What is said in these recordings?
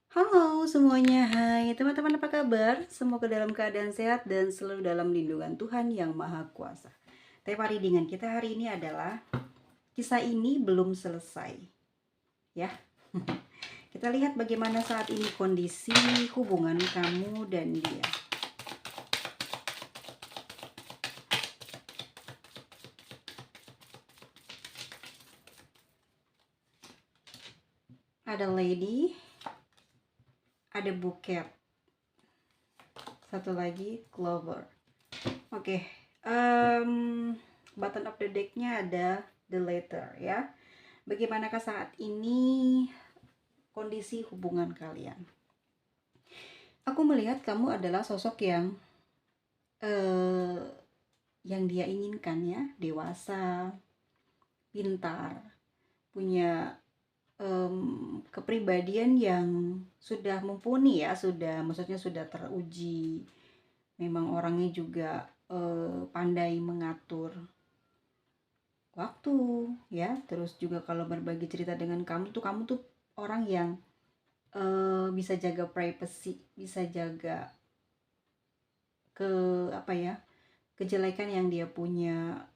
Halo semuanya, hai teman-teman, apa kabar? Semoga dalam keadaan sehat dan selalu dalam lindungan Tuhan Yang Maha Kuasa. Tema readingan kita hari ini adalah kisah ini belum selesai. Ya, kita lihat bagaimana saat ini kondisi hubungan kamu dan dia. Ada lady, ada buket, satu lagi clover. Oke, button of the decknya ada the letter ya. Bagaimanakah saat ini kondisi hubungan kalian? Aku melihat kamu adalah sosok eh, yang dia inginkan ya, dewasa, pintar, punya kepribadian yang sudah mumpuni ya, maksudnya sudah teruji. Memang orangnya juga pandai mengatur waktu ya, terus juga kalau berbagi cerita dengan kamu tuh orang yang bisa jaga privacy, bisa jaga ke apa ya, kejelekan yang dia punya,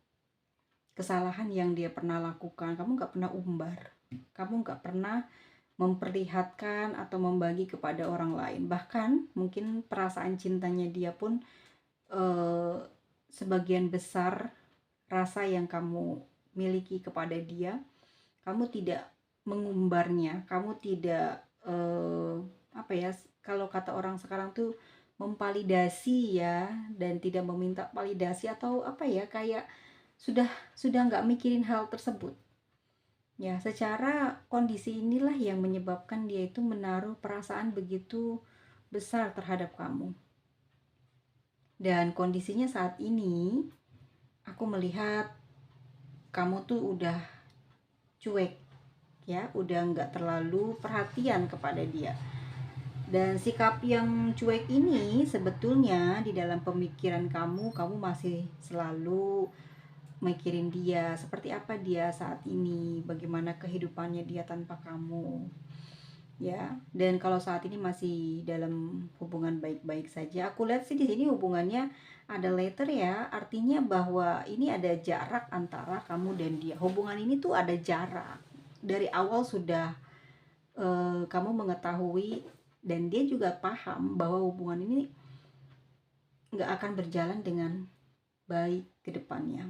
kesalahan yang dia pernah lakukan, kamu nggak pernah umbar, kamu nggak pernah memperlihatkan atau membagi kepada orang lain. Bahkan mungkin perasaan cintanya dia pun eh, sebagian besar rasa yang kamu miliki kepada dia, kamu tidak mengumbarnya, kamu tidak apa ya, kalau kata orang sekarang tuh memvalidasi ya, dan tidak meminta validasi atau apa ya, kayak sudah nggak mikirin hal tersebut. Ya, secara kondisi inilah yang menyebabkan dia itu menaruh perasaan begitu besar terhadap kamu. Dan kondisinya saat ini, aku melihat kamu tuh udah cuek ya, udah nggak terlalu perhatian kepada dia. Dan sikap yang cuek ini sebetulnya di dalam pemikiran kamu masih selalu mikirin dia, seperti apa dia saat ini, bagaimana kehidupannya dia tanpa kamu. Ya, dan kalau saat ini masih dalam hubungan baik-baik saja. Aku lihat sih di sini hubungannya ada letter ya, artinya bahwa ini ada jarak antara kamu dan dia. Hubungan ini tuh ada jarak. Dari awal sudah kamu mengetahui dan dia juga paham bahwa hubungan ini nggak akan berjalan dengan baik ke depannya.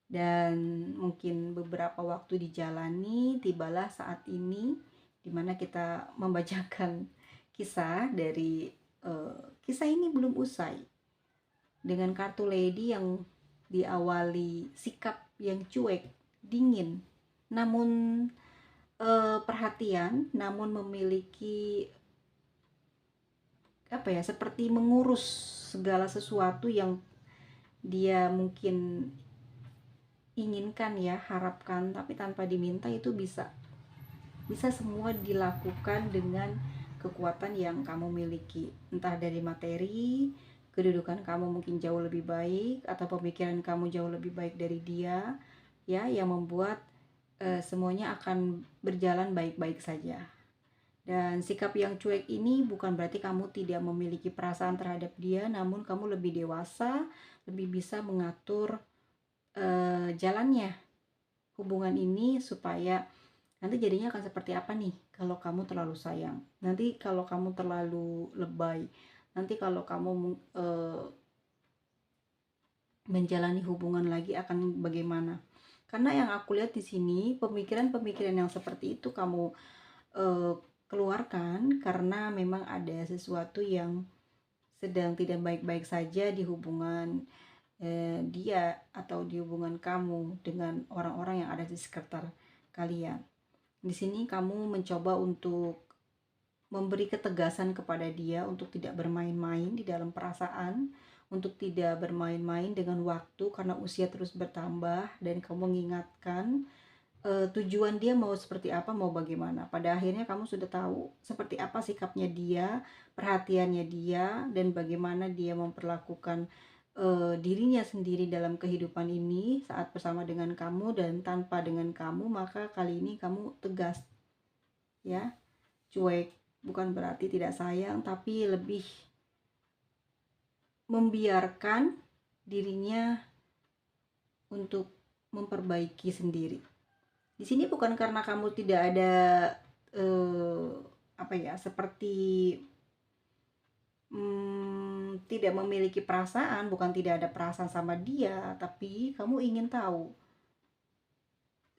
Dan mungkin beberapa waktu dijalani, tibalah saat ini dimana kita membacakan kisah dari kisah ini belum usai dengan kartu lady yang diawali sikap yang cuek, dingin, namun perhatian, namun memiliki apa ya, seperti mengurus segala sesuatu yang dia mungkin inginkan ya, harapkan, tapi tanpa diminta itu bisa bisa semua dilakukan dengan kekuatan yang kamu miliki, entah dari materi, kedudukan kamu mungkin jauh lebih baik, atau pemikiran kamu jauh lebih baik dari dia ya, yang membuat semuanya akan berjalan baik-baik saja. Dan sikap yang cuek ini bukan berarti kamu tidak memiliki perasaan terhadap dia, namun kamu lebih dewasa, lebih bisa mengatur jalannya hubungan ini, supaya nanti jadinya akan seperti apa nih kalau kamu terlalu sayang, nanti kalau kamu terlalu lebay, nanti kalau kamu menjalani hubungan lagi akan bagaimana. Karena yang aku lihat di sini, pemikiran-pemikiran yang seperti itu kamu eh, keluarkan karena memang ada sesuatu yang sedang tidak baik-baik saja di hubungan dia atau di hubungan kamu dengan orang-orang yang ada di sekitar kalian. Di sini kamu mencoba untuk memberi ketegasan kepada dia untuk tidak bermain-main di dalam perasaan, untuk tidak bermain-main dengan waktu karena usia terus bertambah, dan kamu mengingatkan tujuan dia mau seperti apa, mau bagaimana. Pada akhirnya kamu sudah tahu seperti apa sikapnya dia, perhatiannya dia, dan bagaimana dia memperlakukan dirinya sendiri dalam kehidupan ini saat bersama dengan kamu dan tanpa dengan kamu. Maka kali ini kamu tegas ya, cuek, bukan berarti tidak sayang, tapi lebih membiarkan dirinya untuk memperbaiki sendiri. Di sini bukan karena kamu tidak ada eh, apa ya, seperti tidak memiliki perasaan, bukan tidak ada perasaan sama dia, tapi kamu ingin tahu.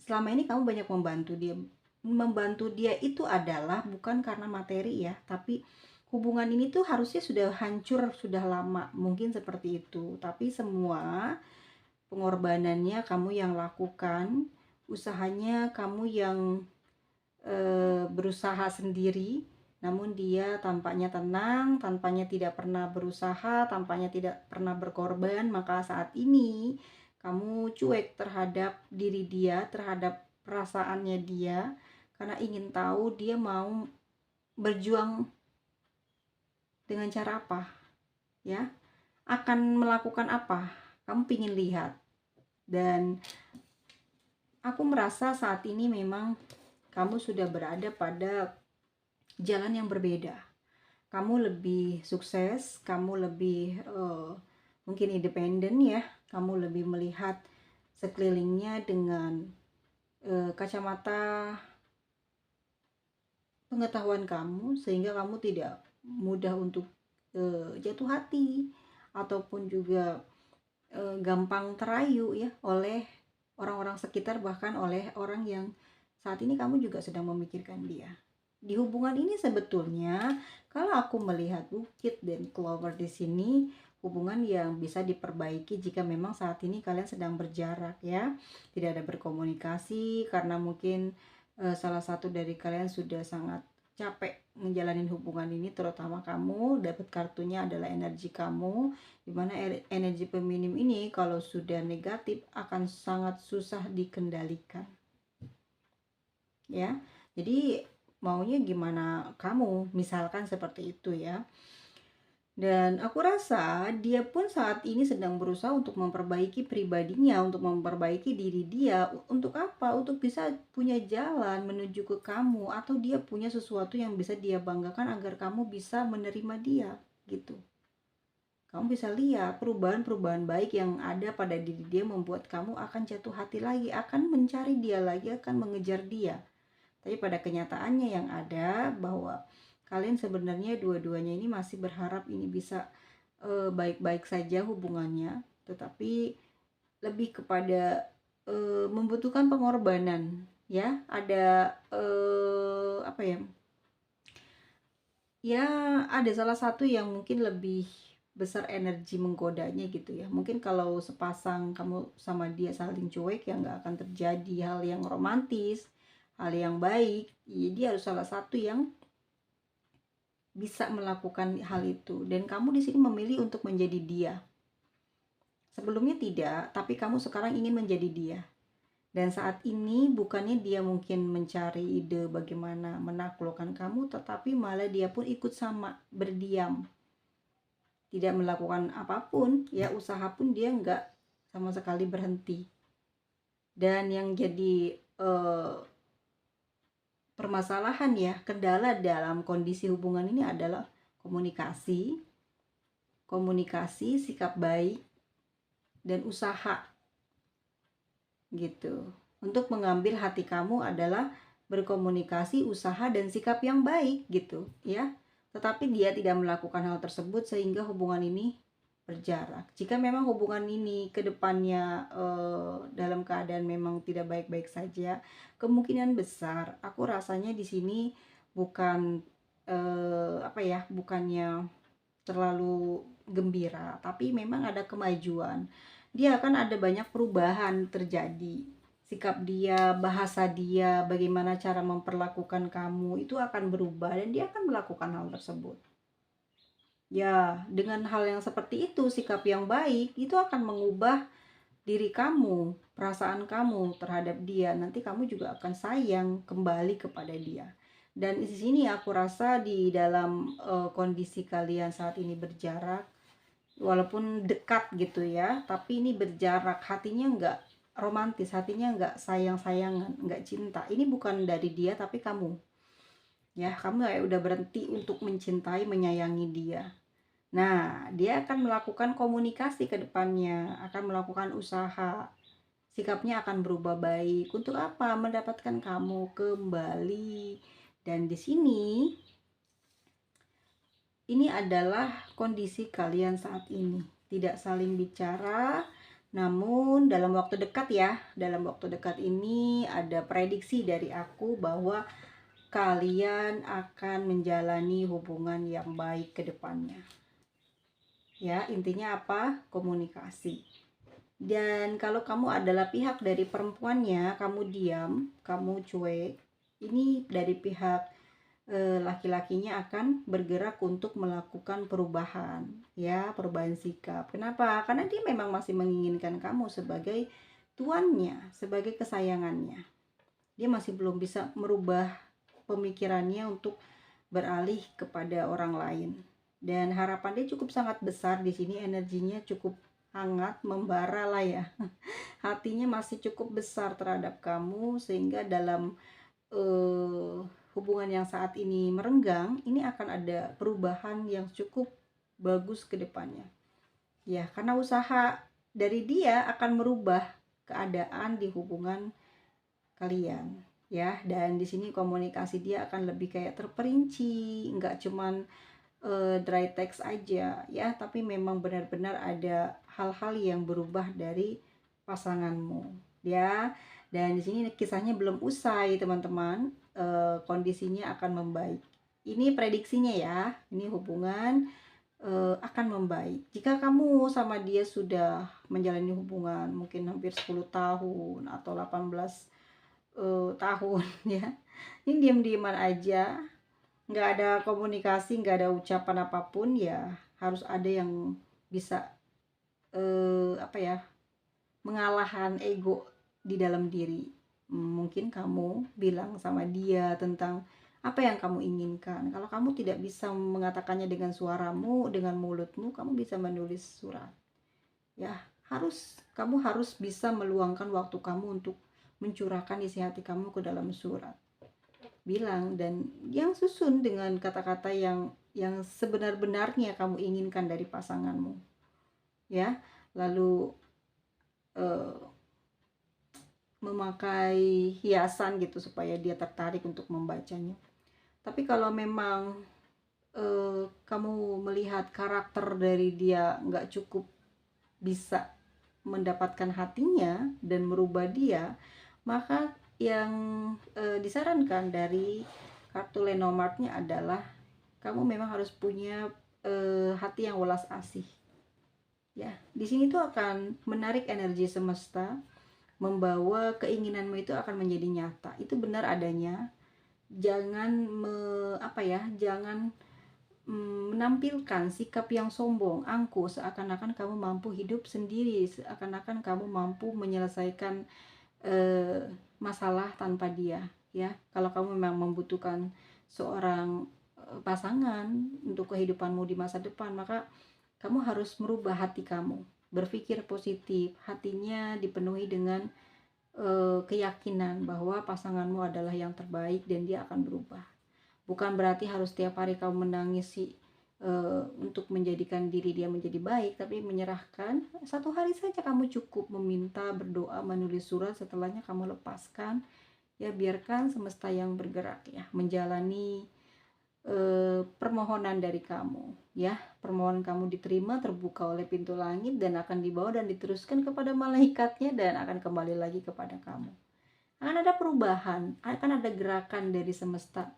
Selama ini kamu banyak membantu dia. Membantu dia itu adalah bukan karena materi ya, tapi hubungan ini tuh harusnya sudah hancur sudah lama, mungkin seperti itu. Tapi semua pengorbanannya kamu yang lakukan, usahanya kamu yang berusaha sendiri, namun dia tampaknya tenang, tampaknya tidak pernah berusaha, tampaknya tidak pernah berkorban. Maka saat ini kamu cuek terhadap diri dia, terhadap perasaannya dia, karena ingin tahu dia mau berjuang dengan cara apa, ya, akan melakukan apa, kamu ingin lihat. Dan aku merasa saat ini memang kamu sudah berada pada jalan yang berbeda. Kamu lebih sukses, kamu lebih mungkin independen ya, kamu lebih melihat sekelilingnya dengan kacamata pengetahuan kamu, sehingga kamu tidak mudah untuk jatuh hati ataupun juga gampang terayu ya oleh orang-orang sekitar, bahkan oleh orang yang saat ini kamu juga sedang memikirkan dia. Di hubungan ini sebetulnya kalau aku melihat Bukit dan Clover di sini, hubungan yang bisa diperbaiki jika memang saat ini kalian sedang berjarak ya, tidak ada berkomunikasi karena mungkin salah satu dari kalian sudah sangat capek menjalani hubungan ini, terutama kamu dapat kartunya adalah energi kamu, dimana energi feminim ini kalau sudah negatif akan sangat susah dikendalikan ya. Jadi maunya gimana kamu, misalkan seperti itu ya. Dan aku rasa dia pun saat ini sedang berusaha untuk memperbaiki pribadinya, untuk memperbaiki diri dia. Untuk apa? Untuk bisa punya jalan menuju ke kamu, atau dia punya sesuatu yang bisa dia banggakan agar kamu bisa menerima dia gitu. Kamu bisa lihat perubahan-perubahan baik yang ada pada diri dia membuat kamu akan jatuh hati lagi, akan mencari dia lagi, akan mengejar dia. Tapi pada kenyataannya yang ada bahwa kalian sebenarnya dua-duanya ini masih berharap ini bisa baik-baik saja hubungannya, tetapi lebih kepada membutuhkan pengorbanan ya. Ada apa ya? Ya, ada salah satu yang mungkin lebih besar energi menggodanya gitu ya. Mungkin kalau sepasang kamu sama dia saling cuek ya nggak akan terjadi hal yang romantis, hal yang baik. Ya, dia harus salah satu yang bisa melakukan hal itu, dan kamu di sini memilih untuk menjadi dia. Sebelumnya tidak, tapi kamu sekarang ingin menjadi dia. Dan saat ini bukannya dia mungkin mencari ide bagaimana menaklukkan kamu, tetapi malah dia pun ikut sama, berdiam. Tidak melakukan apapun, ya usaha pun dia nggak sama sekali berhenti. Dan yang jadi permasalahan ya, kendala dalam kondisi hubungan ini adalah komunikasi, sikap baik, dan usaha gitu. Untuk mengambil hati kamu adalah berkomunikasi, usaha, dan sikap yang baik gitu ya. Tetapi dia tidak melakukan hal tersebut sehingga hubungan ini berjarak. Jika memang hubungan ini ke depannya dalam keadaan memang tidak baik-baik saja, kemungkinan besar aku rasanya di sini bukan apa ya, bukannya terlalu gembira, tapi memang ada kemajuan. Dia akan ada banyak perubahan terjadi. Sikap dia, bahasa dia, bagaimana cara memperlakukan kamu itu akan berubah, dan dia akan melakukan hal tersebut. Ya, dengan hal yang seperti itu, sikap yang baik itu akan mengubah diri kamu, perasaan kamu terhadap dia. Nanti kamu juga akan sayang kembali kepada dia. Dan di sini aku rasa di dalam kondisi kalian saat ini berjarak, walaupun dekat gitu ya, tapi ini berjarak, hatinya nggak romantis, hatinya nggak sayang-sayangan, nggak cinta. Ini bukan dari dia tapi kamu. Ya, kamu kayak udah berhenti untuk mencintai, menyayangi dia. Nah, dia akan melakukan komunikasi ke depannya, akan melakukan usaha. Sikapnya akan berubah baik. Untuk apa? Mendapatkan kamu kembali. Dan di sini ini adalah kondisi kalian saat ini. Tidak saling bicara, namun dalam waktu dekat ya, dalam waktu dekat ini ada prediksi dari aku bahwa kalian akan menjalani hubungan yang baik ke depannya. Ya, intinya apa? Komunikasi. Dan kalau kamu adalah pihak dari perempuannya, kamu diam, kamu cuek. Ini dari pihak laki-lakinya akan bergerak untuk melakukan perubahan, ya, perubahan sikap. Kenapa? Karena dia memang masih menginginkan kamu sebagai tuannya, sebagai kesayangannya. Dia masih belum bisa merubah pemikirannya untuk beralih kepada orang lain. Dan harapan dia cukup sangat besar di sini, energinya cukup hangat, membara lah ya. Hatinya masih cukup besar terhadap kamu, sehingga dalam hubungan yang saat ini merenggang, ini akan ada perubahan yang cukup bagus ke depannya. Ya, karena usaha dari dia akan merubah keadaan di hubungan kalian. Ya, dan di sini komunikasi dia akan lebih kayak terperinci, nggak cuman dry text aja ya, tapi memang benar-benar ada hal-hal yang berubah dari pasanganmu ya. Dan di sini kisahnya belum usai teman-teman, kondisinya akan membaik. Ini prediksinya ya, ini hubungan akan membaik. Jika kamu sama dia sudah menjalani hubungan mungkin hampir 10 tahun atau 18 tahun ya, ini diam-diaman aja, nggak ada komunikasi, nggak ada ucapan apapun, ya harus ada yang bisa apa ya, mengalahkan ego di dalam diri. Mungkin kamu bilang sama dia tentang apa yang kamu inginkan. Kalau kamu tidak bisa mengatakannya dengan suaramu, dengan mulutmu, kamu bisa menulis surat. Ya, kamu harus bisa meluangkan waktu kamu untuk mencurahkan isi hati kamu ke dalam surat. Bilang, dan yang susun dengan kata-kata yang sebenar-benarnya kamu inginkan dari pasanganmu. Ya, lalu memakai hiasan gitu supaya dia tertarik untuk membacanya. Tapi kalau memang kamu melihat karakter dari dia nggak cukup bisa mendapatkan hatinya dan merubah dia, maka yang disarankan dari kartu Lenormandnya adalah kamu memang harus punya hati yang welas asih. Ya, di sini tuh akan menarik energi semesta, membawa keinginanmu itu akan menjadi nyata. Itu benar adanya. Jangan jangan menampilkan sikap yang sombong, angkuh, seakan-akan kamu mampu hidup sendiri, seakan-akan kamu mampu menyelesaikan masalah tanpa dia. Ya, kalau kamu memang membutuhkan seorang pasangan untuk kehidupanmu di masa depan, maka kamu harus merubah hati kamu, berpikir positif, hatinya dipenuhi dengan keyakinan bahwa pasanganmu adalah yang terbaik dan dia akan berubah. Bukan berarti harus setiap hari kamu menangisi untuk menjadikan diri dia menjadi baik, tapi menyerahkan. Satu hari saja kamu cukup meminta, berdoa, menulis surat, setelahnya kamu lepaskan. Ya, biarkan semesta yang bergerak ya, menjalani permohonan dari kamu ya. Permohonan kamu diterima, terbuka oleh pintu langit, dan akan dibawa dan diteruskan kepada malaikatnya, dan akan kembali lagi kepada kamu. Akan ada perubahan, akan ada gerakan dari semesta,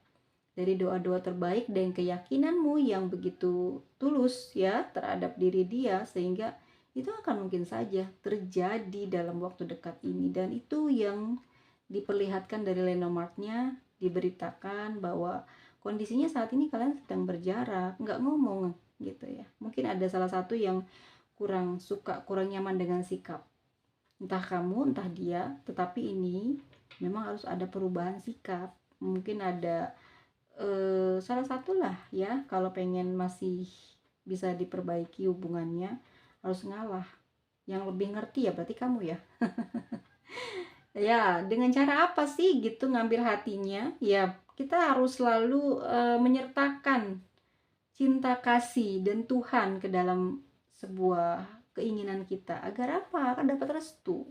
dari doa-doa terbaik dan keyakinanmu yang begitu tulus ya terhadap diri dia, sehingga itu akan mungkin saja terjadi dalam waktu dekat ini. Dan itu yang diperlihatkan dari Lenormandnya, diberitakan bahwa kondisinya saat ini kalian sedang berjarak, nggak ngomong gitu ya. Mungkin ada salah satu yang kurang suka, kurang nyaman dengan sikap, entah kamu entah dia, tetapi ini memang harus ada perubahan sikap. Mungkin ada salah satu lah ya, kalau pengen masih bisa diperbaiki hubungannya, harus ngalah. Yang lebih ngerti ya berarti kamu ya. Ya, dengan cara apa sih gitu ngambil hatinya? Ya, kita harus selalu menyertakan cinta kasih dan Tuhan ke dalam sebuah keinginan kita. Agar apa? Akan dapat restu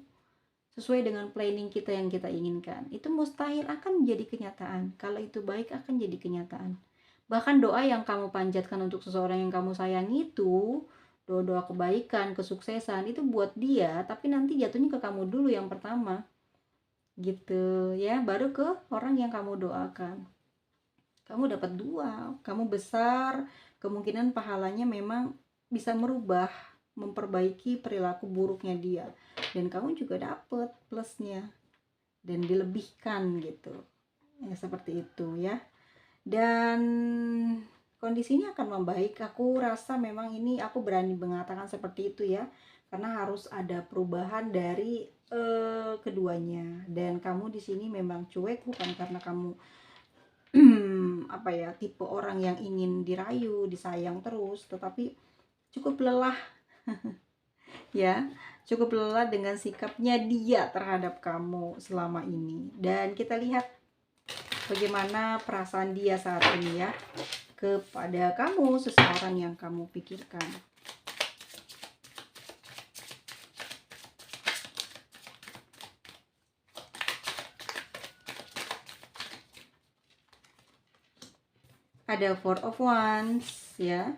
sesuai dengan planning kita yang kita inginkan. Itu mustahil akan menjadi kenyataan. Kalau itu baik akan jadi kenyataan. Bahkan doa yang kamu panjatkan untuk seseorang yang kamu sayangi itu, doa-doa kebaikan, kesuksesan itu buat dia, tapi nanti jatuhnya ke kamu dulu yang pertama. Gitu ya, baru ke orang yang kamu doakan. Kamu dapat dua, kamu besar, kemungkinan pahalanya memang bisa merubah, memperbaiki perilaku buruknya dia. Dan kamu juga dapat plusnya dan dilebihkan gitu. Ya seperti itu ya. Dan kondisinya akan membaik. Aku rasa memang ini aku berani mengatakan seperti itu ya. Karena harus ada perubahan dari keduanya. Dan kamu di sini memang cuek bukan karena kamu apa ya, tipe orang yang ingin dirayu, disayang terus, tetapi cukup lelah ya. Cukup lelah dengan sikapnya dia terhadap kamu selama ini. Dan kita lihat bagaimana perasaan dia saat ini ya kepada kamu, seseorang yang kamu pikirkan. Ada Four of Wands ya,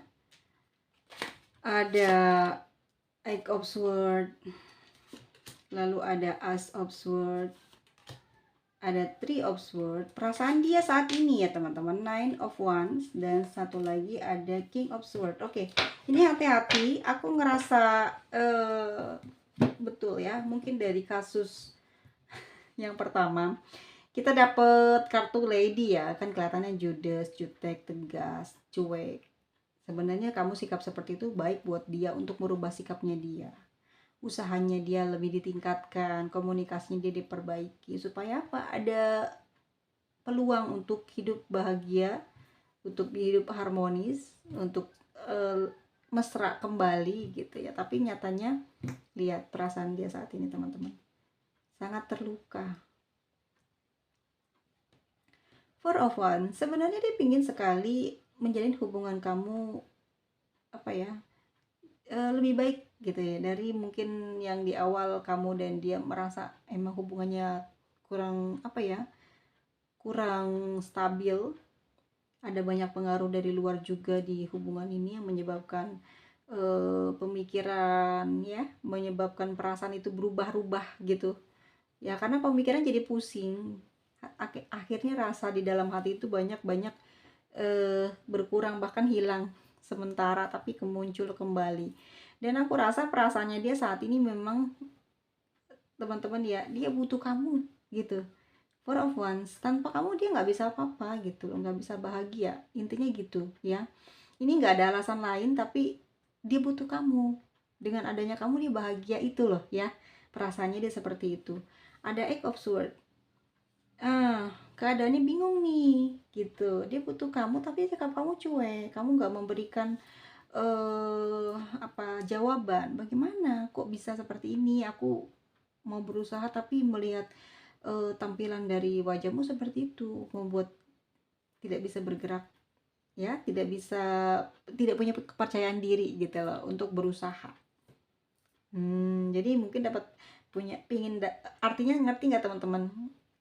ada Eight of Swords, lalu ada Ace of Swords, ada Three of Swords. Perasaan dia saat ini ya teman-teman, Nine of Wands, dan satu lagi ada King of Swords. Oke, ini hati-hati. Aku ngerasa betul ya, mungkin dari kasus yang pertama kita dapet kartu lady ya, kan kelihatannya judes, jutek, tegas, cuek. Sebenarnya kamu sikap seperti itu baik buat dia untuk merubah sikapnya dia. Usahanya dia lebih ditingkatkan, komunikasinya dia diperbaiki supaya apa? Ada peluang untuk hidup bahagia, untuk hidup harmonis, untuk mesra kembali gitu ya. Tapi nyatanya lihat perasaan dia saat ini teman-teman, sangat terluka. Four of Wands, sebenarnya dia pingin sekali menjalin hubungan kamu apa ya, lebih baik gitu ya, dari mungkin yang di awal kamu dan dia merasa emang hubungannya kurang apa ya, kurang stabil. Ada banyak pengaruh dari luar juga di hubungan ini yang menyebabkan pemikiran ya, menyebabkan perasaan itu berubah-ubah gitu ya, karena pemikiran jadi pusing. Akhirnya rasa di dalam hati itu banyak-banyak berkurang, bahkan hilang sementara, tapi kemuncul kembali. Dan aku rasa perasaannya dia saat ini memang teman-teman ya, dia butuh kamu gitu. Four of Wands, tanpa kamu dia nggak bisa apa-apa gitu, nggak bisa bahagia, intinya gitu ya. Ini nggak ada alasan lain, tapi dia butuh kamu. Dengan adanya kamu dia bahagia, itu loh ya, perasaannya dia seperti itu. Ada Eight of Swords, keadaannya bingung nih gitu, dia butuh kamu tapi sikap kamu cuek, kamu nggak memberikan apa jawaban. Bagaimana kok bisa seperti ini, aku mau berusaha tapi melihat tampilan dari wajahmu seperti itu membuat tidak bisa bergerak ya, tidak bisa, tidak punya kepercayaan diri gitu loh untuk berusaha. Jadi mungkin dapat punya pingin artinya ngerti nggak teman-teman?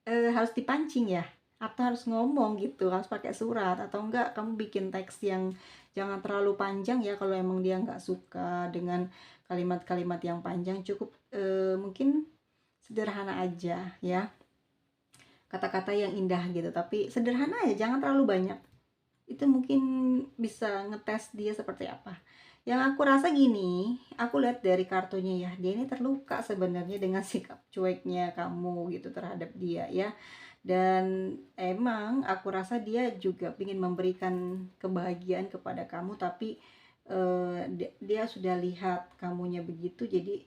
Harus dipancing ya, atau harus ngomong gitu, harus pakai surat, atau enggak kamu bikin teks yang jangan terlalu panjang ya. Kalau emang dia nggak suka dengan kalimat-kalimat yang panjang, cukup mungkin sederhana aja ya, kata-kata yang indah gitu tapi sederhana aja, jangan terlalu banyak. Itu mungkin bisa ngetes dia seperti apa. Yang aku rasa gini, aku lihat dari kartunya ya, dia ini terluka sebenarnya dengan sikap cueknya kamu gitu terhadap dia ya. Dan emang aku rasa dia juga ingin memberikan kebahagiaan kepada kamu, tapi dia sudah lihat kamunya begitu, jadi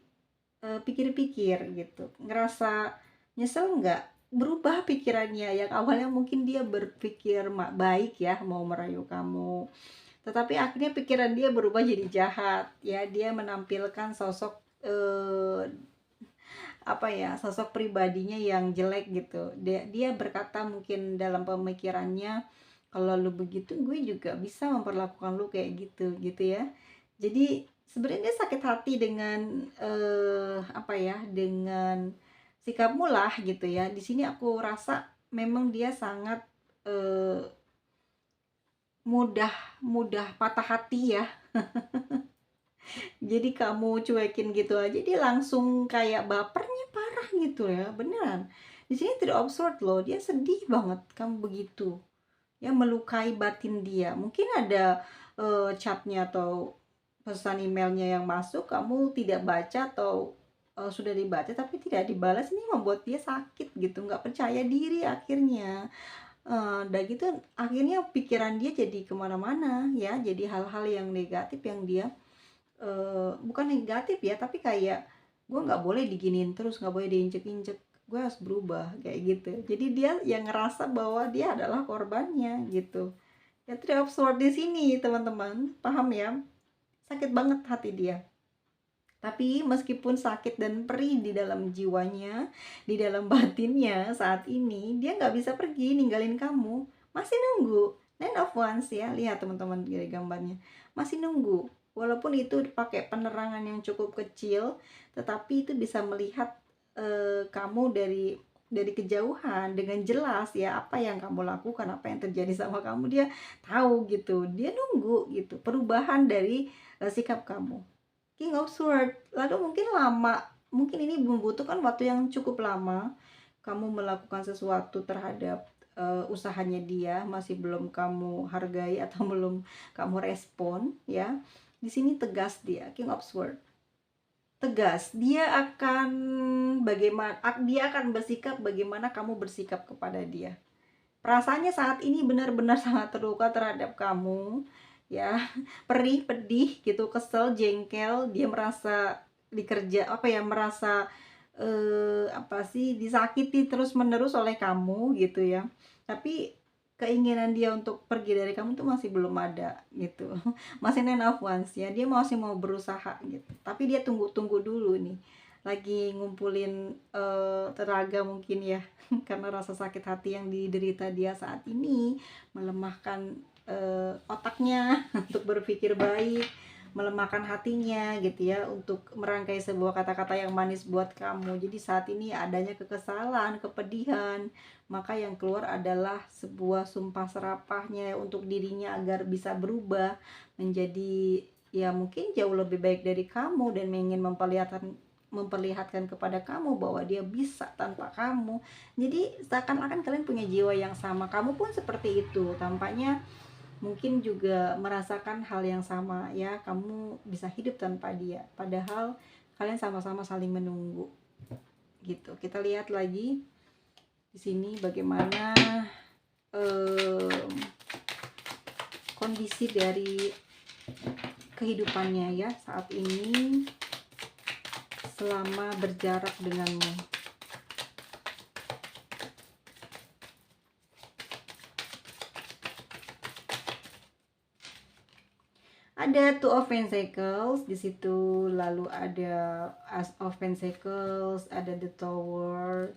pikir-pikir gitu, ngerasa nyesel nggak berubah pikirannya. Yang awalnya mungkin dia berpikir baik ya, mau merayu kamu, tetapi akhirnya pikiran dia berubah jadi jahat ya. Dia menampilkan sosok apa ya, sosok pribadinya yang jelek gitu. Dia berkata mungkin dalam pemikirannya, kalau lu begitu gue juga bisa memperlakukan lu kayak gitu gitu ya. Jadi sebenarnya dia sakit hati dengan apa ya, dengan sikapmu lah gitu ya. Di sini aku rasa memang dia sangat eh, mudah mudah patah hati ya. Jadi kamu cuekin gitu aja dia langsung kayak bapernya parah gitu ya, beneran. Di sini tidak absurd loh, dia sedih banget kamu begitu. Ya melukai batin dia. Mungkin ada chatnya atau pesan emailnya yang masuk kamu tidak baca atau sudah dibaca tapi tidak dibalas, ini membuat dia sakit gitu, nggak percaya diri akhirnya. Dan gitu akhirnya pikiran dia jadi kemana-mana ya, jadi hal-hal yang negatif yang dia bukan negatif ya, tapi kayak gue nggak boleh diginiin terus, nggak boleh diinjek-injek, gue harus berubah kayak gitu. Jadi dia yang ngerasa bahwa dia adalah korbannya gitu. Ya tidak absurd di sini teman-teman, paham ya? Sakit banget hati dia. Tapi meskipun sakit dan perih di dalam jiwanya, di dalam batinnya saat ini, dia nggak bisa pergi ninggalin kamu. Masih nunggu. Nine of Wands ya, lihat teman-teman dari gambarnya. Masih nunggu. Walaupun itu pakai penerangan yang cukup kecil, tetapi itu bisa melihat kamu dari kejauhan dengan jelas ya, apa yang kamu lakukan, apa yang terjadi sama kamu, dia tahu gitu. Dia nunggu gitu perubahan dari sikap kamu. King of Sword. Lalu mungkin lama, mungkin ini membutuhkan waktu yang cukup lama kamu melakukan sesuatu terhadap usahanya dia, masih belum kamu hargai atau belum kamu respon ya. Di sini tegas dia, King of Sword. Tegas, dia akan bersikap bagaimana kamu bersikap kepada dia. Perasaannya saat ini benar-benar sangat terluka terhadap kamu ya, perih, pedih gitu, kesel, jengkel. Dia merasa dikerja apa ya, merasa apa sih, disakiti terus menerus oleh kamu gitu ya. Tapi keinginan dia untuk pergi dari kamu tuh masih belum ada gitu. Masih nine of wands ya, dia masih mau berusaha gitu, tapi dia tunggu dulu nih, lagi ngumpulin tenaga mungkin ya. Karena rasa sakit hati yang diderita dia saat ini melemahkan otaknya untuk berpikir baik, melemahkan hatinya gitu ya, untuk merangkai sebuah kata-kata yang manis buat kamu. Jadi saat ini adanya kekesalan, kepedihan, maka yang keluar adalah sebuah sumpah serapahnya untuk dirinya agar bisa berubah menjadi ya mungkin jauh lebih baik dari kamu, dan ingin memperlihatkan kepada kamu bahwa dia bisa tanpa kamu. Jadi seakan-akan kalian punya jiwa yang sama, kamu pun seperti itu tampaknya, mungkin juga merasakan hal yang sama ya, kamu bisa hidup tanpa dia padahal kalian sama-sama saling menunggu gitu. Kita lihat lagi di sini bagaimana kondisi dari kehidupannya ya saat ini selama berjarak denganmu. Ada Two of Pentacles di situ, lalu ada As of Pentacles, ada The Tower,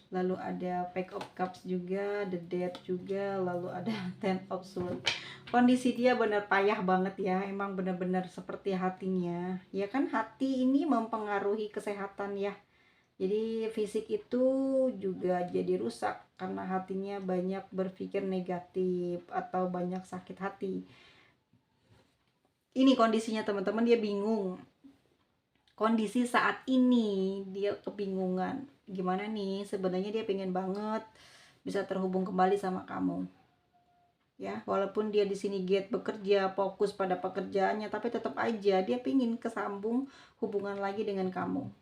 lalu ada Pack of Cups juga, The Death juga, lalu ada Ten of Swords. Kondisi dia benar payah banget ya, emang benar-benar seperti hatinya. Ya kan, hati ini mempengaruhi kesehatan ya. Jadi fisik itu juga jadi rusak karena hatinya banyak berpikir negatif atau banyak sakit hati. Ini kondisinya teman-teman, dia bingung. Kondisi saat ini dia kebingungan. Gimana nih, sebenarnya dia pengen banget bisa terhubung kembali sama kamu. Ya, walaupun dia di sini giat bekerja, fokus pada pekerjaannya, tapi tetap aja dia pengen kesambung hubungan lagi dengan kamu.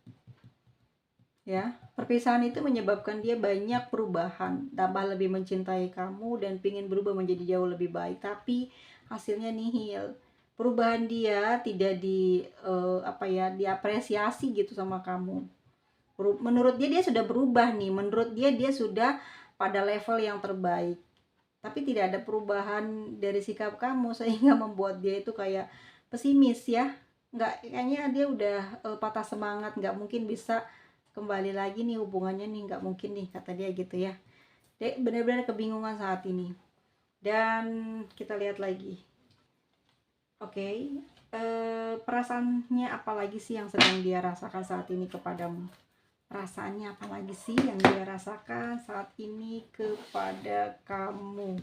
Ya, perpisahan itu menyebabkan dia banyak perubahan, tambah lebih mencintai kamu dan pengen berubah menjadi jauh lebih baik, tapi hasilnya nihil. Perubahan dia tidak diapresiasi gitu sama kamu. Menurut dia sudah berubah nih, menurut dia sudah pada level yang terbaik, tapi tidak ada perubahan dari sikap kamu sehingga membuat dia itu kayak pesimis ya. Kayaknya dia udah patah semangat, nggak mungkin bisa kembali lagi nih hubungannya nih, nggak mungkin nih kata dia gitu ya. Dia benar-benar kebingungan saat ini. Dan kita lihat lagi. Oke, perasaannya apalagi sih yang sedang dia rasakan saat ini kepadamu? Perasaannya apalagi sih yang dia rasakan saat ini kepada kamu?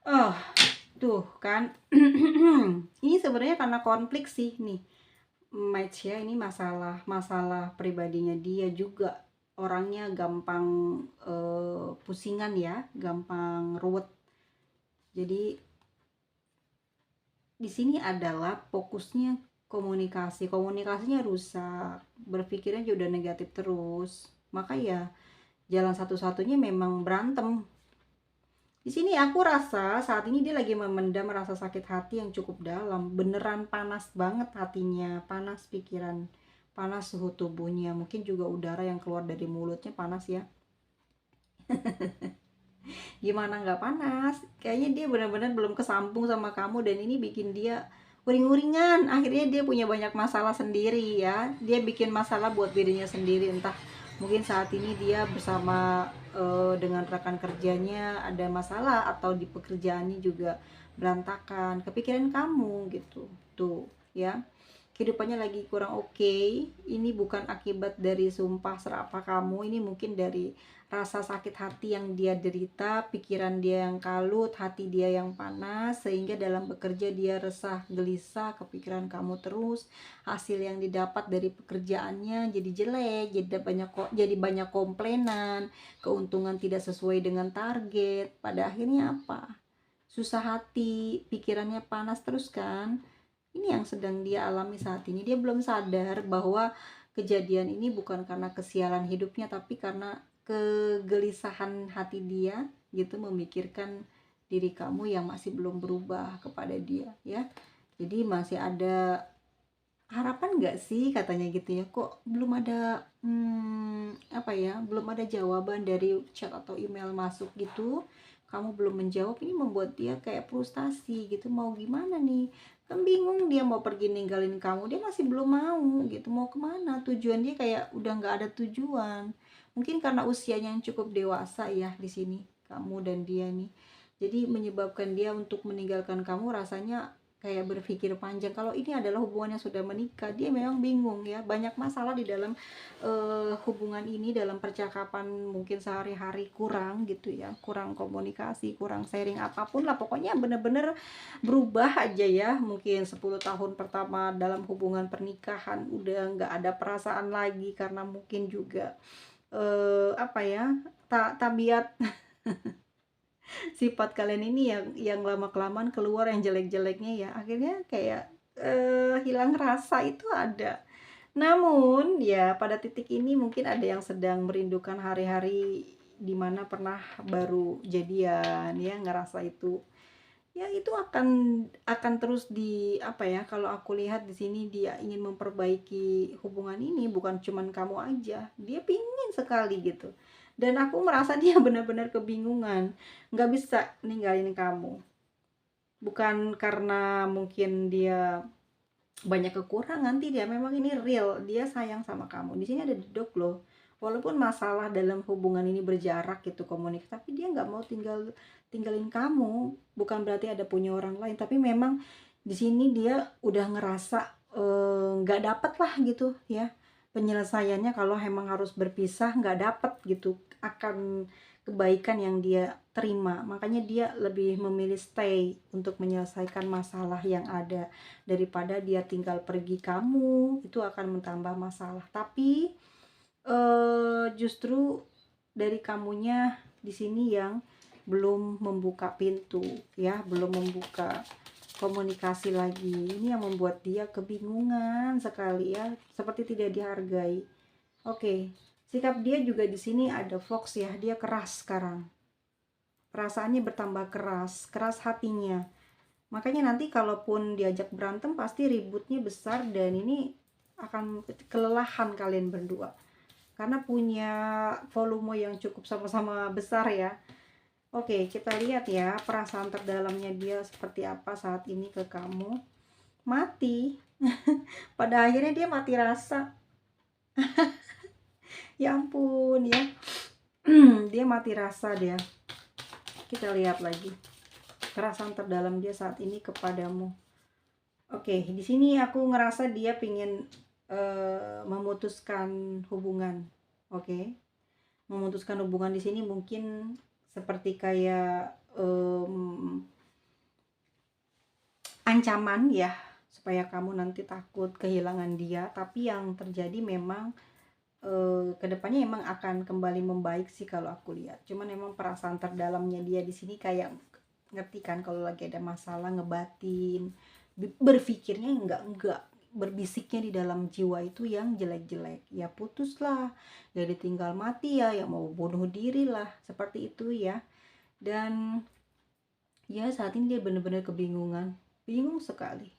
Oh, tuh kan. Ini sebenarnya karena konflik sih nih. Match ya, ini masalah pribadinya dia juga. Orangnya gampang pusingan ya, gampang ruwet. Jadi di sini adalah fokusnya komunikasinya rusak, berpikirnya juga udah negatif terus. Maka ya jalan satu-satunya memang berantem. Di sini aku rasa saat ini dia lagi memendam rasa sakit hati yang cukup dalam. Beneran panas banget hatinya, panas pikiran, panas suhu tubuhnya. Mungkin juga udara yang keluar dari mulutnya panas ya. Gimana nggak panas? Kayaknya dia benar-benar belum kesampung sama kamu, dan ini bikin dia uring-uringan. Akhirnya dia punya banyak masalah sendiri ya. Dia bikin masalah buat dirinya sendiri, entah mungkin saat ini dia bersama dengan rekan kerjanya ada masalah, atau di pekerjaannya juga berantakan. Kepikiran kamu gitu. Tuh, ya. Kehidupannya lagi kurang oke. Ini bukan akibat dari sumpah serapah kamu, ini mungkin dari rasa sakit hati yang dia derita, pikiran dia yang kalut, hati dia yang panas, sehingga dalam bekerja dia resah, gelisah, kepikiran kamu terus. Hasil yang didapat dari pekerjaannya jadi jelek, jadi banyak komplainan, keuntungan tidak sesuai dengan target. Pada akhirnya apa? Susah hati, pikirannya panas terus kan? Ini yang sedang dia alami saat ini. Dia belum sadar bahwa kejadian ini bukan karena kesialan hidupnya, tapi karena kegelisahan hati dia gitu, memikirkan diri kamu yang masih belum berubah kepada dia ya. Jadi masih ada harapan nggak sih katanya gitu ya, kok belum ada apa ya, belum ada jawaban dari chat atau email masuk gitu, kamu belum menjawab. Ini membuat dia kayak frustasi gitu, mau gimana nih, kan bingung dia mau pergi ninggalin kamu, dia masih belum mau gitu, mau kemana, tujuan dia kayak udah nggak ada tujuan. Mungkin karena usianya yang cukup dewasa ya di sini, kamu dan dia nih, jadi menyebabkan dia untuk meninggalkan kamu rasanya kayak berpikir panjang. Kalau ini adalah hubungan yang sudah menikah, dia memang bingung ya, banyak masalah di dalam hubungan ini, dalam percakapan mungkin sehari-hari kurang gitu ya, kurang komunikasi, kurang sharing apapun lah, pokoknya bener-bener berubah aja ya. Mungkin 10 tahun pertama dalam hubungan pernikahan udah nggak ada perasaan lagi, karena mungkin juga apa ya, tabiat sifat kalian ini yang lama-kelamaan keluar yang jelek-jeleknya ya, akhirnya kayak hilang rasa itu ada. Namun ya pada titik ini mungkin ada yang sedang merindukan hari-hari dimana pernah baru jadian ya, ngerasa itu ya, itu akan terus di apa ya, kalau aku lihat di sini dia ingin memperbaiki hubungan ini, bukan cuman kamu aja, dia pingin sekali gitu. Dan aku merasa dia benar-benar kebingungan, nggak bisa ninggalin kamu, bukan karena mungkin dia banyak kekurangan, tidak, memang ini real, dia sayang sama kamu. Di sini ada dedok loh, walaupun masalah dalam hubungan ini berjarak gitu komunikasi, tapi dia nggak mau tinggalin kamu. Bukan berarti ada punya orang lain, tapi memang di sini dia udah ngerasa nggak dapet lah gitu ya penyelesaiannya. Kalau emang harus berpisah, nggak dapet gitu akan kebaikan yang dia terima, makanya dia lebih memilih stay untuk menyelesaikan masalah yang ada, daripada dia tinggal pergi kamu, itu akan menambah masalah. Tapi justru dari kamunya di sini yang belum membuka pintu ya, belum membuka komunikasi lagi. Ini yang membuat dia kebingungan sekali ya, seperti tidak dihargai. Oke, sikap dia juga di sini ada fox ya, dia keras sekarang. Perasaannya bertambah keras hatinya. Makanya nanti kalaupun diajak berantem pasti ributnya besar, dan ini akan kelelahan kalian berdua. Karena punya volume yang cukup sama-sama besar ya. Oke, kita lihat ya perasaan terdalamnya dia seperti apa saat ini ke kamu. Mati. Pada akhirnya dia mati rasa. Ya ampun ya. Dia mati rasa dia. Kita lihat lagi perasaan terdalam dia saat ini kepadamu. Oke, di sini aku ngerasa dia pingin memutuskan hubungan. Oke, memutuskan hubungan di sini mungkin seperti kayak ancaman ya, supaya kamu nanti takut kehilangan dia. Tapi yang terjadi memang kedepannya emang akan kembali membaik sih kalau aku lihat. Cuman emang perasaan terdalamnya dia di sini kayak, ngerti kan kalau lagi ada masalah ngebatin, berpikirnya enggak, berbisiknya di dalam jiwa itu yang jelek-jelek. Ya putuslah, ya ditinggal mati ya, ya mau bunuh diri lah, seperti itu ya. Dan ya saat ini dia bener-bener kebingungan, bingung sekali.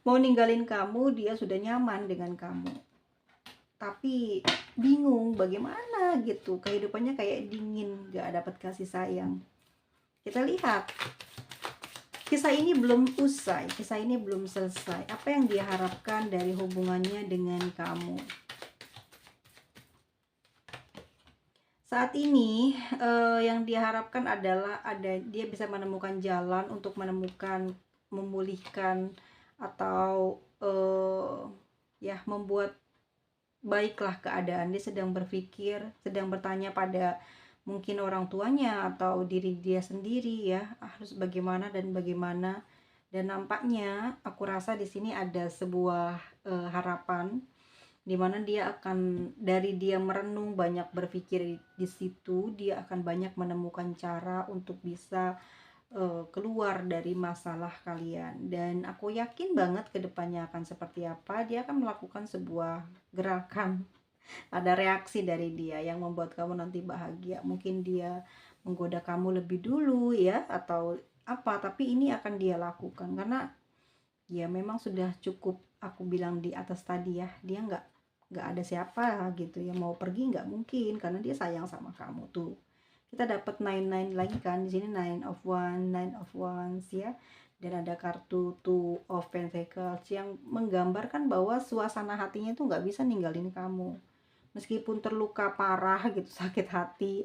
Mau ninggalin kamu, dia sudah nyaman dengan kamu, tapi bingung bagaimana gitu, kehidupannya kayak dingin, gak dapat kasih sayang. Kita lihat kisah ini belum usai, kisah ini belum selesai. Apa yang dia harapkan dari hubungannya dengan kamu saat ini? Yang diharapkan adalah dia bisa menemukan jalan untuk memulihkan atau ya membuat baiklah keadaan. Dia sedang berpikir, sedang bertanya pada mungkin orang tuanya atau diri dia sendiri ya, harus bagaimana dan bagaimana. Dan nampaknya aku rasa di sini ada sebuah harapan, dimana dia akan, dari dia merenung banyak berpikir di situ, dia akan banyak menemukan cara untuk bisa keluar dari masalah kalian. Dan aku yakin banget kedepannya akan seperti apa. Dia akan melakukan sebuah gerakan, ada reaksi dari dia yang membuat kamu nanti bahagia. Mungkin dia menggoda kamu lebih dulu ya, atau apa, tapi ini akan dia lakukan karena ya memang sudah cukup aku bilang di atas tadi ya, dia nggak ada siapa gitu ya, mau pergi nggak mungkin karena dia sayang sama kamu. Tuh kita dapat 99 lagi kan di sini, 9 of Wands ya, dan ada kartu 2 of Pentacles yang menggambarkan bahwa suasana hatinya itu nggak bisa ninggalin kamu meskipun terluka parah gitu, sakit hati,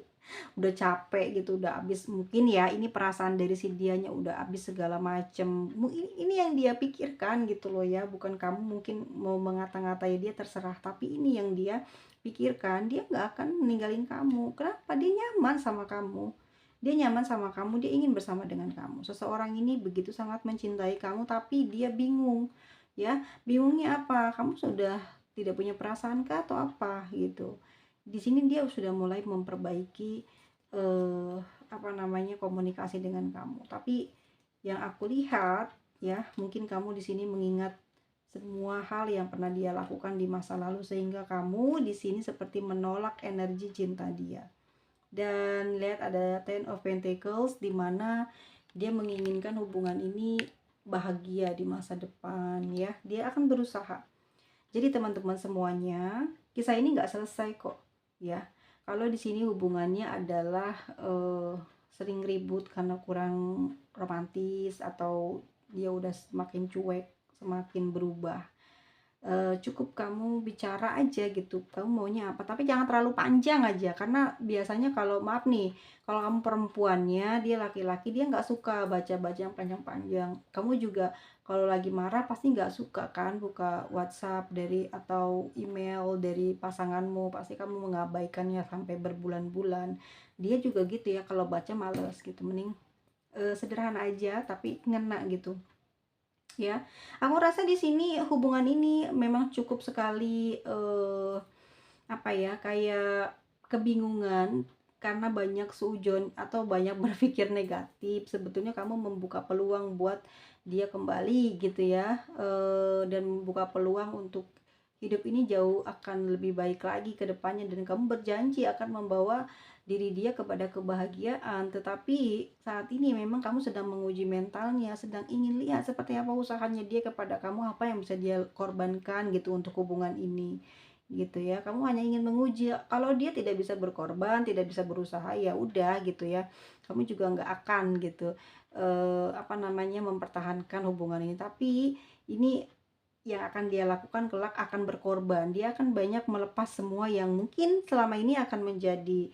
udah capek gitu, udah habis mungkin ya, ini perasaan dari si dianya udah habis segala macem. Ini yang dia pikirkan gitu loh ya, bukan kamu mungkin mau mengata-ngatai dia, terserah, tapi ini yang dia pikirkan. Dia nggak akan ninggalin kamu. Kenapa? Dia nyaman sama kamu, dia nyaman sama kamu, dia ingin bersama dengan kamu. Seseorang ini begitu sangat mencintai kamu, tapi dia bingung ya. Bingungnya apa? Kamu sudah tidak punya perasaan kah atau apa gitu. Di sini dia sudah mulai memperbaiki apa namanya, komunikasi dengan kamu. Tapi yang aku lihat ya, mungkin kamu di sini mengingat semua hal yang pernah dia lakukan di masa lalu, sehingga kamu di sini seperti menolak energi cinta dia. Dan lihat ada 10 of Pentacles, di mana dia menginginkan hubungan ini bahagia di masa depan ya. Dia akan berusaha. Jadi teman-teman semuanya, kisah ini nggak selesai kok ya. Kalau di sini hubungannya adalah sering ribut karena kurang romantis, atau dia udah semakin cuek, semakin berubah. Cukup kamu bicara aja gitu, kamu maunya apa, tapi jangan terlalu panjang aja, karena biasanya kalau, maaf nih, kalau kamu perempuannya, dia laki-laki, dia nggak suka baca-baca yang panjang-panjang. Kamu juga kalau lagi marah pasti nggak suka kan buka WhatsApp dari atau email dari pasanganmu, pasti kamu mengabaikannya sampai berbulan-bulan. Dia juga gitu ya, kalau baca males gitu, mending sederhana aja tapi ngena gitu ya. Aku rasa di sini hubungan ini memang cukup sekali apa ya, kayak kebingungan karena banyak suujon atau banyak berpikir negatif. Sebetulnya kamu membuka peluang buat dia kembali gitu ya, dan membuka peluang untuk hidup ini jauh akan lebih baik lagi ke depannya, dan kamu berjanji akan membawa diri dia kepada kebahagiaan. Tetapi saat ini memang kamu sedang menguji mentalnya, sedang ingin lihat seperti apa usahanya dia kepada kamu, apa yang bisa dia korbankan gitu untuk hubungan ini gitu ya. Kamu hanya ingin menguji. Kalau dia tidak bisa berkorban, tidak bisa berusaha, ya udah gitu ya. Kamu juga nggak akan gitu apa namanya, mempertahankan hubungan ini. Tapi ini yang akan dia lakukan kelak akan berkorban. Dia akan banyak melepas semua yang mungkin selama ini akan menjadi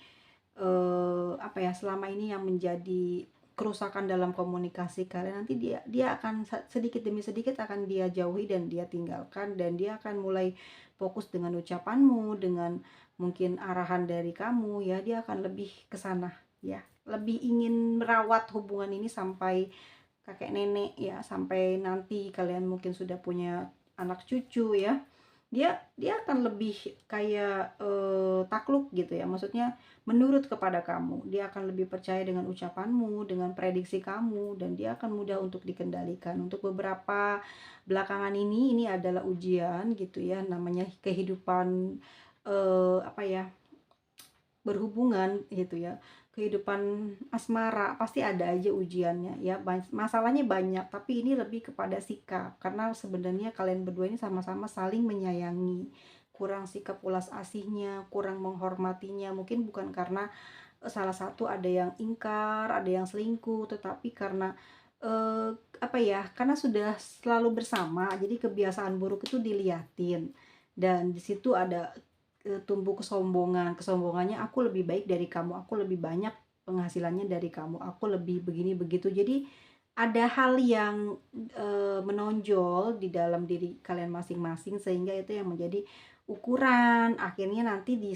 apa ya, selama ini yang menjadi kerusakan dalam komunikasi kalian. Nanti dia akan sedikit demi sedikit akan dia jauhi dan dia tinggalkan, dan dia akan mulai fokus dengan ucapanmu, dengan mungkin arahan dari kamu ya. Dia akan lebih ke sana ya, lebih ingin merawat hubungan ini sampai kakek nenek ya, sampai nanti kalian mungkin sudah punya anak cucu ya. Dia akan lebih kayak takluk gitu ya, maksudnya menurut kepada kamu. Dia akan lebih percaya dengan ucapanmu, dengan prediksi kamu, dan dia akan mudah untuk dikendalikan. Untuk beberapa belakangan ini adalah ujian gitu ya, namanya kehidupan apa ya, berhubungan gitu ya, kehidupan asmara pasti ada aja ujiannya ya. Masalahnya banyak, tapi ini lebih kepada sikap, karena sebenarnya kalian berdua ini sama-sama saling menyayangi, kurang sikap ulas asihnya, kurang menghormatinya. Mungkin bukan karena salah satu ada yang ingkar, ada yang selingkuh, tetapi karena apa ya, karena sudah selalu bersama, jadi kebiasaan buruk itu diliatin, dan di situ ada tumbuh kesombongan. Kesombongannya, aku lebih baik dari kamu, aku lebih banyak penghasilannya dari kamu, aku lebih begini begitu. Jadi ada hal yang menonjol di dalam diri kalian masing-masing, sehingga itu yang menjadi ukuran. Akhirnya nanti di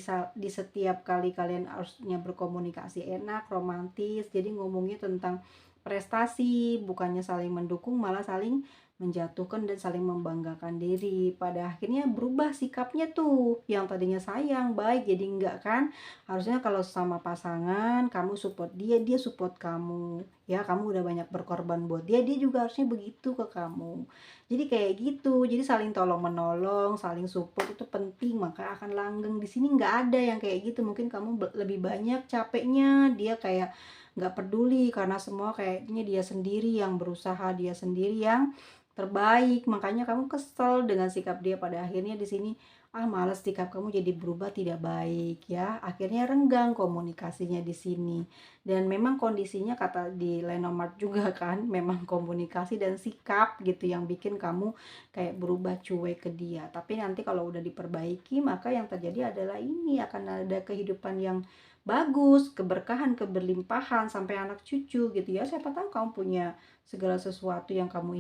setiap kali kalian harusnya berkomunikasi enak, romantis, jadi ngomongnya tentang prestasi, bukannya saling mendukung, malah saling menjatuhkan dan saling membanggakan diri. Pada akhirnya berubah sikapnya tuh, yang tadinya sayang, baik, jadi enggak kan. Harusnya kalau sama pasangan kamu support dia, dia support kamu ya. Kamu udah banyak berkorban buat dia, dia juga harusnya begitu ke kamu. Jadi kayak gitu, jadi saling tolong menolong, saling support itu penting, maka akan langgeng. Di sini nggak ada yang kayak gitu. Mungkin kamu lebih banyak capeknya, dia kayak nggak peduli, karena semua kayaknya dia sendiri yang berusaha, dia sendiri yang terbaik. Makanya kamu kesel dengan sikap dia. Pada akhirnya di sini, males, sikap kamu jadi berubah tidak baik ya. Akhirnya renggang komunikasinya di sini. Dan memang kondisinya kata di Lenomart juga kan, memang komunikasi dan sikap gitu yang bikin kamu kayak berubah cuek ke dia. Tapi nanti kalau udah diperbaiki, maka yang terjadi adalah ini akan ada kehidupan yang bagus, keberkahan, keberlimpahan sampai anak cucu gitu ya. Siapa tahu kamu punya segala sesuatu yang kamu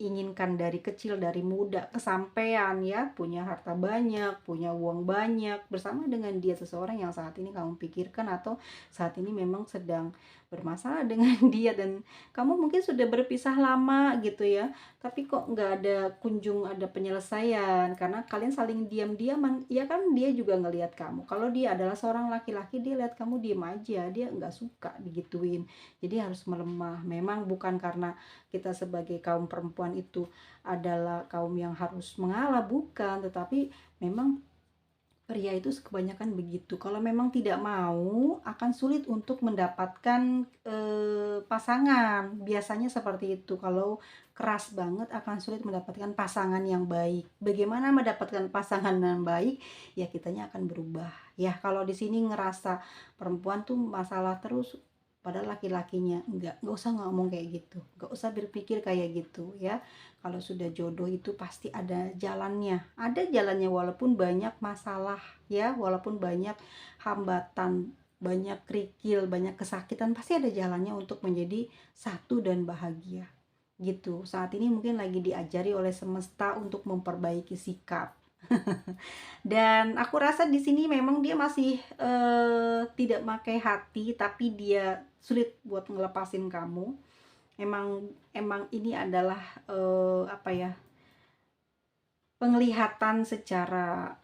inginkan dari kecil, dari muda, kesampaian ya, punya harta banyak, punya uang banyak, bersama dengan dia, seseorang yang saat ini kamu pikirkan, atau saat ini memang sedang bermasalah dengan dia, dan kamu mungkin sudah berpisah lama gitu ya, tapi kok nggak ada kunjung ada penyelesaian, karena kalian saling diam-diaman ya kan. Dia juga ngelihat kamu, kalau dia adalah seorang laki-laki, dia lihat kamu diem aja, dia nggak suka digituin. Jadi harus melemah. Memang bukan karena kita sebagai kaum perempuan itu adalah kaum yang harus mengalah, bukan, tetapi memang pria itu kebanyakan begitu. Kalau memang tidak mau, akan sulit untuk mendapatkan pasangan. Biasanya seperti itu. Kalau keras banget akan sulit mendapatkan pasangan yang baik. Bagaimana mendapatkan pasangan yang baik? Ya kitanya akan berubah. Ya kalau di sini ngerasa perempuan tuh masalah terus, padahal laki-lakinya nggak usah ngomong kayak gitu, nggak usah berpikir kayak gitu ya. Kalau sudah jodoh itu pasti ada jalannya, walaupun banyak masalah ya, walaupun banyak hambatan, banyak kerikil, banyak kesakitan, pasti ada jalannya untuk menjadi satu dan bahagia gitu. Saat ini mungkin lagi diajari oleh semesta untuk memperbaiki sikap. Dan aku rasa di sini memang dia masih tidak pakai hati, tapi dia sulit buat ngelepasin kamu. Emang ini adalah apa ya, penglihatan secara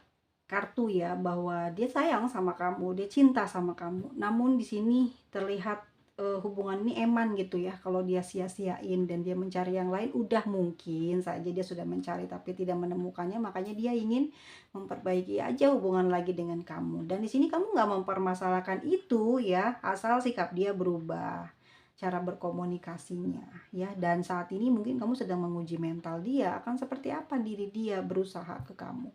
kartu ya, bahwa dia sayang sama kamu, dia cinta sama kamu. Namun di sini terlihat hubungan ini eman gitu ya. Kalau dia sia-siain dan dia mencari yang lain, udah mungkin saja dia sudah mencari tapi tidak menemukannya, makanya dia ingin memperbaiki aja hubungan lagi dengan kamu. Dan di sini kamu nggak mempermasalahkan itu ya, asal sikap dia berubah, cara berkomunikasinya ya. Dan saat ini mungkin kamu sedang menguji mental dia, akan seperti apa diri dia berusaha ke kamu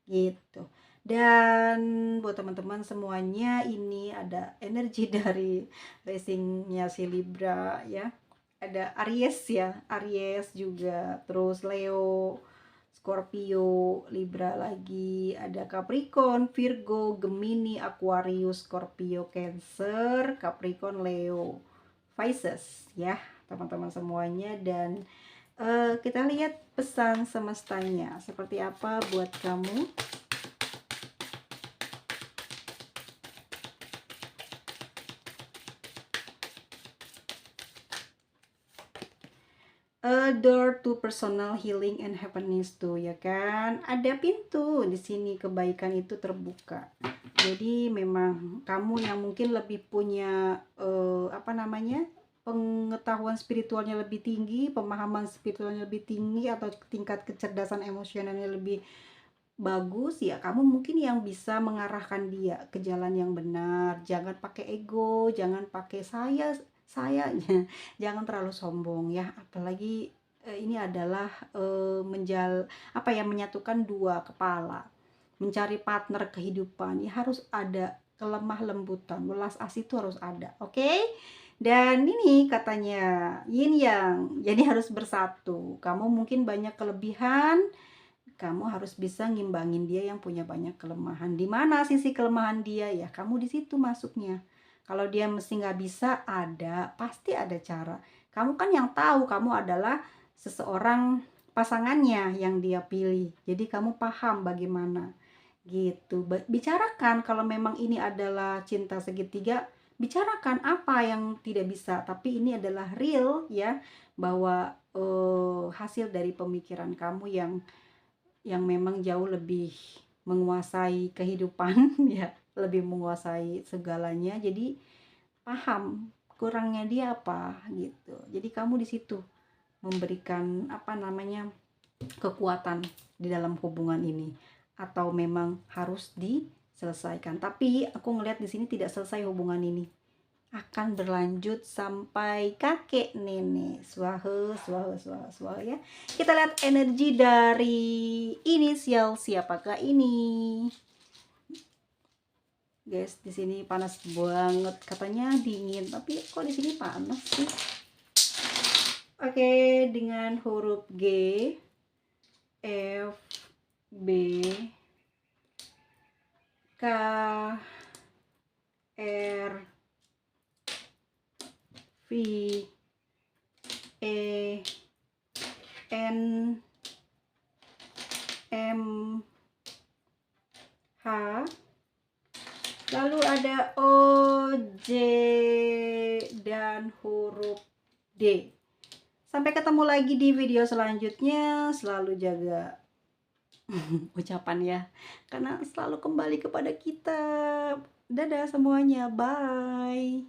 gitu. Dan buat teman-teman semuanya, ini ada energi dari racingnya si Libra ya. Ada Aries ya, Aries juga, terus Leo, Scorpio, Libra lagi, ada Capricorn, Virgo, Gemini, Aquarius, Scorpio, Cancer, Capricorn, Leo, Pisces ya teman-teman semuanya. Dan kita lihat pesan semestanya seperti apa buat kamu. A door to personal healing and happiness tuh ya kan. Ada pintu di sini, kebaikan itu terbuka. Jadi memang kamu yang mungkin lebih punya apa namanya? Pengetahuan spiritualnya lebih tinggi, pemahaman spiritualnya lebih tinggi, atau tingkat kecerdasan emosionalnya lebih bagus ya, kamu mungkin yang bisa mengarahkan dia ke jalan yang benar. Jangan pakai ego, jangan pakai saya jangan terlalu sombong ya. Apalagi ini adalah menyatukan dua kepala, mencari partner kehidupan ya, harus ada kelemah lembutan, welas asih itu harus ada, oke? Dan ini katanya yin yang, jadi harus bersatu. Kamu mungkin banyak kelebihan, kamu harus bisa ngimbangin dia yang punya banyak kelemahan. Di mana sisi kelemahan dia ya, kamu di situ masuknya. Kalau dia mesti nggak bisa, pasti ada cara. Kamu kan yang tahu kamu adalah seseorang pasangannya yang dia pilih. Jadi kamu paham bagaimana gitu. Bicarakan kalau memang ini adalah cinta segitiga, bicarakan apa yang tidak bisa, tapi ini adalah real ya, bahwa hasil dari pemikiran kamu yang memang jauh lebih menguasai kehidupan ya, lebih menguasai segalanya. Jadi paham kurangnya dia apa gitu. Jadi kamu di situ memberikan kekuatan di dalam hubungan ini, atau memang harus diselesaikan. Tapi aku ngelihat di sini tidak selesai hubungan ini, akan berlanjut sampai kakek nenek. Swahe, swahe, swahe, swahe ya. Kita lihat energi dari inisial siapakah ini. Guys, di sini panas banget. Katanya dingin, tapi kok di sini panas sih? Oke, dengan huruf G, F, B, K, R, V, E, N, M, H, lalu ada O, J, dan huruf D. Sampai ketemu lagi di video selanjutnya. Selalu jaga ucapan ya, karena selalu kembali kepada kita. Dadah semuanya, bye.